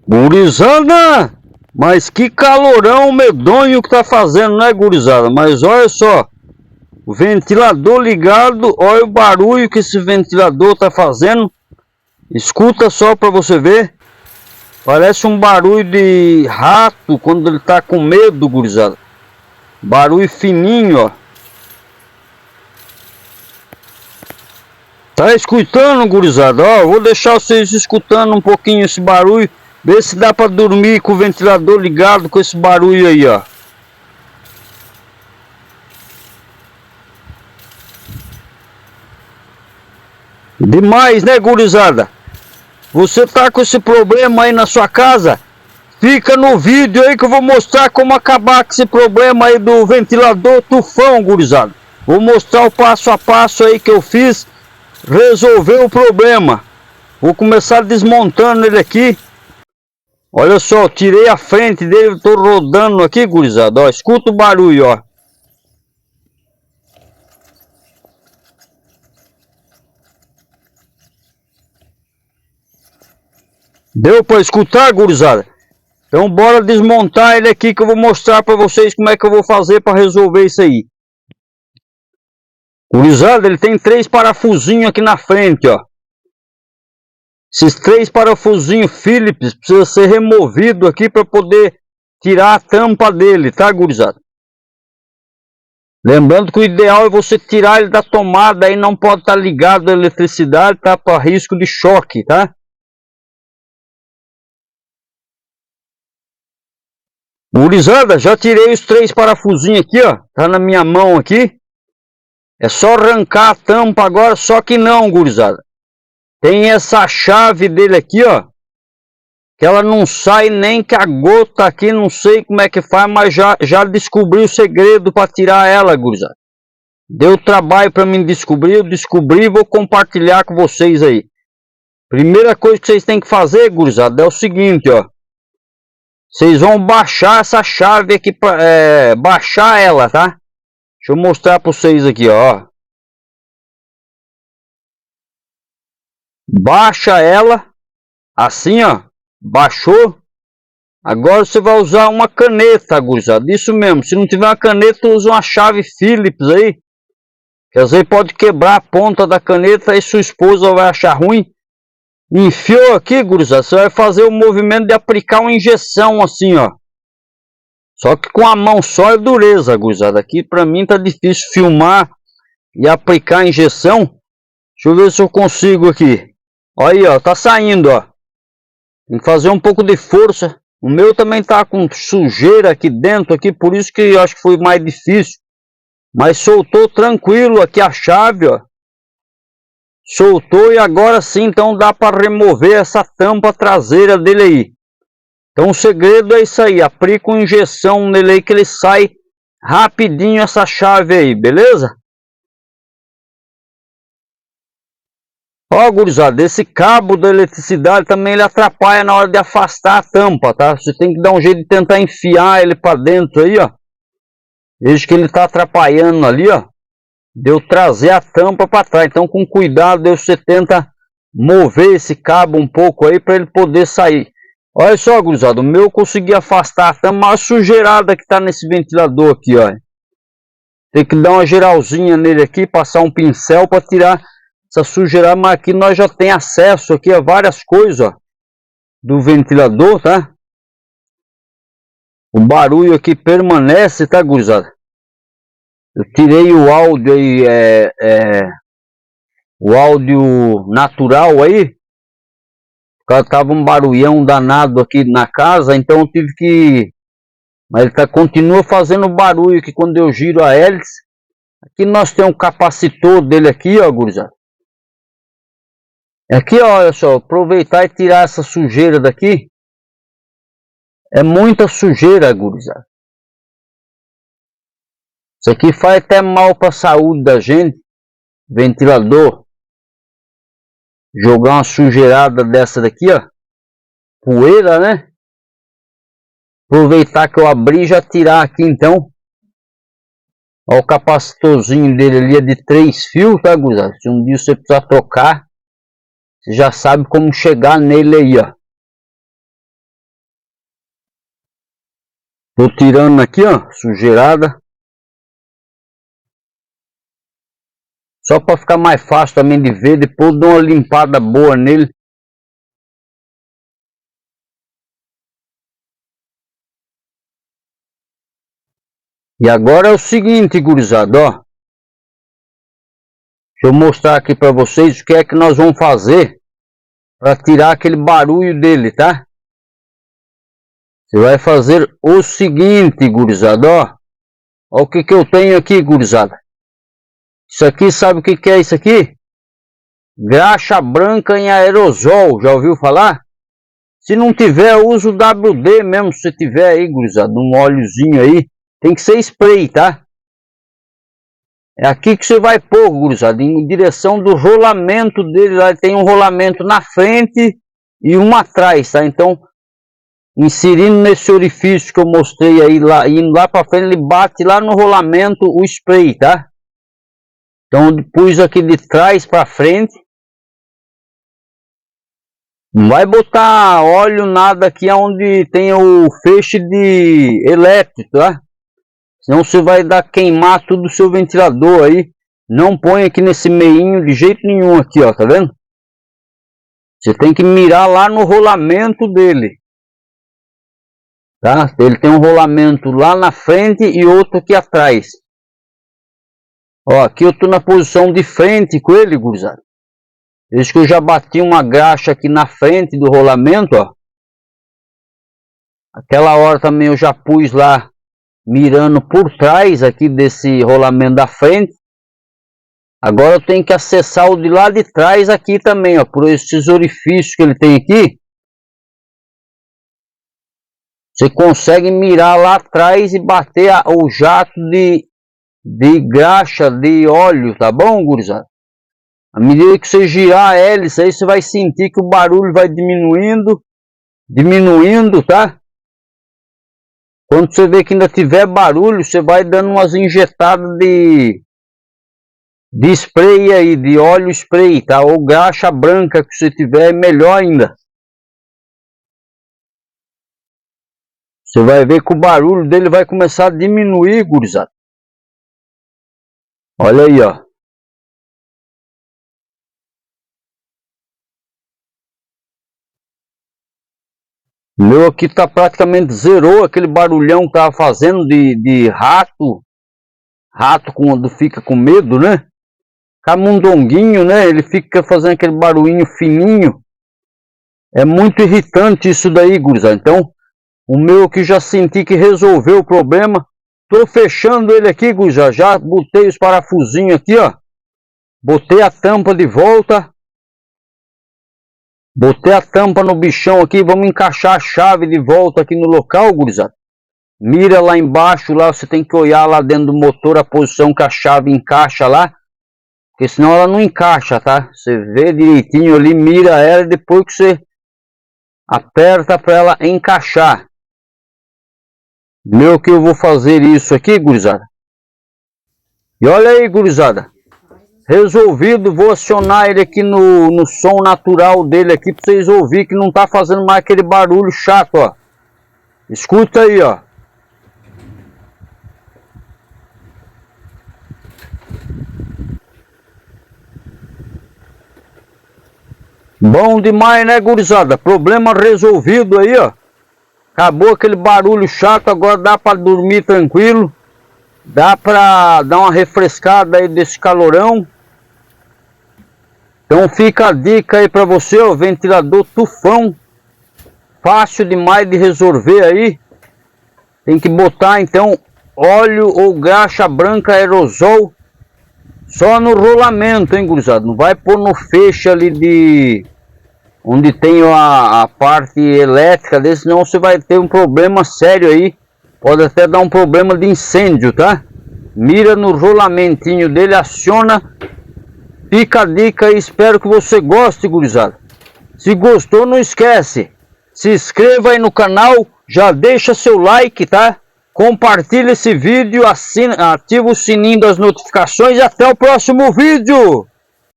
Gurizada, mas que calorão medonho que tá fazendo, né, gurizada? Mas olha só, o ventilador ligado, olha o barulho que esse ventilador tá fazendo. Escuta só pra você ver. Parece um barulho de rato quando ele tá com medo, gurizada. Barulho fininho, ó. Tá escutando, gurizada? Ó, vou deixar vocês escutando um pouquinho esse barulho. Vê se dá pra dormir com o ventilador ligado com esse barulho aí, ó. Demais, né, gurizada? Você tá com esse problema aí na sua casa? Fica no vídeo aí que eu vou mostrar como acabar com esse problema aí do ventilador tufão, gurizada. Vou mostrar o passo a passo aí que eu fiz, resolver o problema. Vou começar desmontando ele aqui. Olha só, tirei a frente dele, tô rodando aqui, gurizada, ó, escuta o barulho, ó. Deu para escutar, gurizada? Então bora desmontar ele aqui que eu vou mostrar para vocês como é que eu vou fazer para resolver isso aí. Gurizada, ele tem 3 parafusinhos aqui na frente, ó. Esses 3 parafusinhos Phillips precisa ser removido aqui para poder tirar a tampa dele, tá, gurizada? Lembrando que o ideal é você tirar ele da tomada, aí não pode estar ligado a eletricidade, tá? Para risco de choque, tá? Gurizada, já tirei os 3 parafusinhos aqui, ó. Tá na minha mão aqui. É só arrancar a tampa agora, só que não, gurizada. Tem essa chave dele aqui, ó. Que ela não sai nem que a gota aqui, não sei como é que faz, mas já descobri o segredo para tirar ela, gurizada. Deu trabalho para mim descobrir, eu descobri e vou compartilhar com vocês aí. Primeira coisa que vocês têm que fazer, gurizada, é o seguinte, ó. Vocês vão baixar essa chave aqui, baixar ela, tá? Deixa eu mostrar para vocês aqui, ó. Baixa ela, assim, ó. Baixou. Agora você vai usar uma caneta, gurizada. Isso mesmo, se não tiver uma caneta, usa uma chave Phillips aí. Que às vezes pode quebrar a ponta da caneta e sua esposa vai achar ruim. Enfiou aqui, gurizada, você vai fazer o movimento de aplicar uma injeção assim, ó. Só que com a mão só é dureza, gurizada. Aqui pra mim tá difícil filmar e aplicar a injeção. Deixa eu ver se eu consigo aqui. Olha aí, ó, tá saindo, ó. Tem que fazer um pouco de força. O meu também tá com sujeira aqui dentro, aqui, por isso que eu acho que foi mais difícil. Mas soltou tranquilo aqui a chave, ó. Soltou e agora sim, então dá para remover essa tampa traseira dele aí. Então o segredo é isso aí, aplica uma injeção nele aí que ele sai rapidinho essa chave aí, beleza? Ó, gurizada, esse cabo da eletricidade também ele atrapalha na hora de afastar a tampa, tá? Você tem que dar um jeito de tentar enfiar ele para dentro aí, ó. Veja que ele tá atrapalhando ali, ó. Deu trazer a tampa para trás. Então com cuidado você tenta mover esse cabo um pouco aí para ele poder sair. Olha só, gurizada, o meu eu consegui afastar a tampa, mas a sujeirada que tá nesse ventilador aqui, ó. Tem que dar uma geralzinha nele aqui, passar um pincel para tirar essa sujeira, mas aqui nós já tem acesso aqui a várias coisas, ó, do ventilador, tá? O barulho aqui permanece, tá, gurizada? Eu tirei o áudio aí, o áudio natural aí. Tava um barulhão danado aqui na casa, então eu tive que... Mas ele continua fazendo barulho que quando eu giro a hélice. Aqui nós temos um capacitor dele aqui, ó, gurizada. Aqui, ó, olha só, aproveitar e tirar essa sujeira daqui. É muita sujeira, gurizada. Isso aqui faz até mal para a saúde da gente. Ventilador. Jogar uma sujeirada dessa daqui, ó. Poeira, né? Aproveitar que eu abri e já tirar aqui então. Ó, o capacitorzinho dele ali é de 3 fios, tá, gurizada? Se um dia você precisar trocar, você já sabe como chegar nele aí, ó. Tô tirando aqui, ó, sujeirada. Só para ficar mais fácil também de ver. Depois dou uma limpada boa nele. E agora é o seguinte, gurizada, ó. Deixa eu mostrar aqui para vocês o que é que nós vamos fazer para tirar aquele barulho dele, tá? Você vai fazer o seguinte, gurizada, ó. Ó o que eu tenho aqui, gurizada. Isso aqui, sabe o que é isso aqui? Graxa branca em aerosol, já ouviu falar? Se não tiver, usa o WD mesmo, se tiver aí, gurizada, um óleozinho aí. Tem que ser spray, tá? É aqui que você vai pôr, gurizada, em direção do rolamento dele. Lá tem um rolamento na frente e um atrás, tá? Então, inserindo nesse orifício que eu mostrei aí, lá, indo lá para frente, ele bate lá no rolamento o spray, tá? Então, pus aqui de trás para frente. Não vai botar óleo nada aqui onde tem o feixe de elétrico, tá? Senão você vai dar queimar tudo o seu ventilador aí. Não põe aqui nesse meinho de jeito nenhum aqui, ó, tá vendo? Você tem que mirar lá no rolamento dele. Tá? Ele tem um rolamento lá na frente e outro aqui atrás. Ó, aqui eu tô na posição de frente com ele, gurizada. Desde que eu já bati uma graxa aqui na frente do rolamento, ó. Aquela hora também eu já pus lá, mirando por trás aqui desse rolamento da frente. Agora eu tenho que acessar o de lá de trás aqui também, ó. Por esses orifícios que ele tem aqui. Você consegue mirar lá atrás e bater o jato de graxa de óleo, tá bom, gurizada? À medida que você girar a hélice, aí você vai sentir que o barulho vai diminuindo, tá? Quando você vê que ainda tiver barulho, você vai dando umas injetadas de spray aí, de óleo spray, tá? Ou graxa branca que você tiver, é melhor ainda. Você vai ver que o barulho dele vai começar a diminuir, gurizada. Olha aí, ó. O meu aqui tá praticamente zerou aquele barulhão que tava fazendo de rato. Rato quando fica com medo, né? Camundonguinho, né? Ele fica fazendo aquele barulhinho fininho. É muito irritante isso daí, gurizada. Então, o meu aqui já senti que resolveu o problema. Tô fechando ele aqui, gurizada. Já botei os parafusinhos aqui, ó. Botei a tampa de volta. Botei a tampa no bichão aqui. Vamos encaixar a chave de volta aqui no local, gurizada. Mira lá embaixo, lá você tem que olhar lá dentro do motor a posição que a chave encaixa lá. Porque senão ela não encaixa, tá? Você vê direitinho ali, mira ela e depois que você aperta para ela encaixar. Meu que eu vou fazer isso aqui, gurizada. E olha aí, gurizada. Resolvido, vou acionar ele aqui no som natural dele aqui para vocês ouvirem que não tá fazendo mais aquele barulho chato, ó. Escuta aí, ó. Bom demais, né, gurizada? Problema resolvido aí, ó. Acabou aquele barulho chato, agora dá para dormir tranquilo. Dá para dar uma refrescada aí desse calorão. Então fica a dica aí para você, ó, ventilador tufão. Fácil demais de resolver aí. Tem que botar então óleo ou graxa branca aerosol só no rolamento, hein, gurizada? Não vai pôr no feixe ali de onde tem a parte elétrica desse, senão você vai ter um problema sério aí. Pode até dar um problema de incêndio, tá? Mira no rolamentinho dele, aciona. Fica a dica aí, espero que você goste, gurizada. Se gostou, não esquece. Se inscreva aí no canal, já deixa seu like, tá? Compartilha esse vídeo, ativa o sininho das notificações e até o próximo vídeo.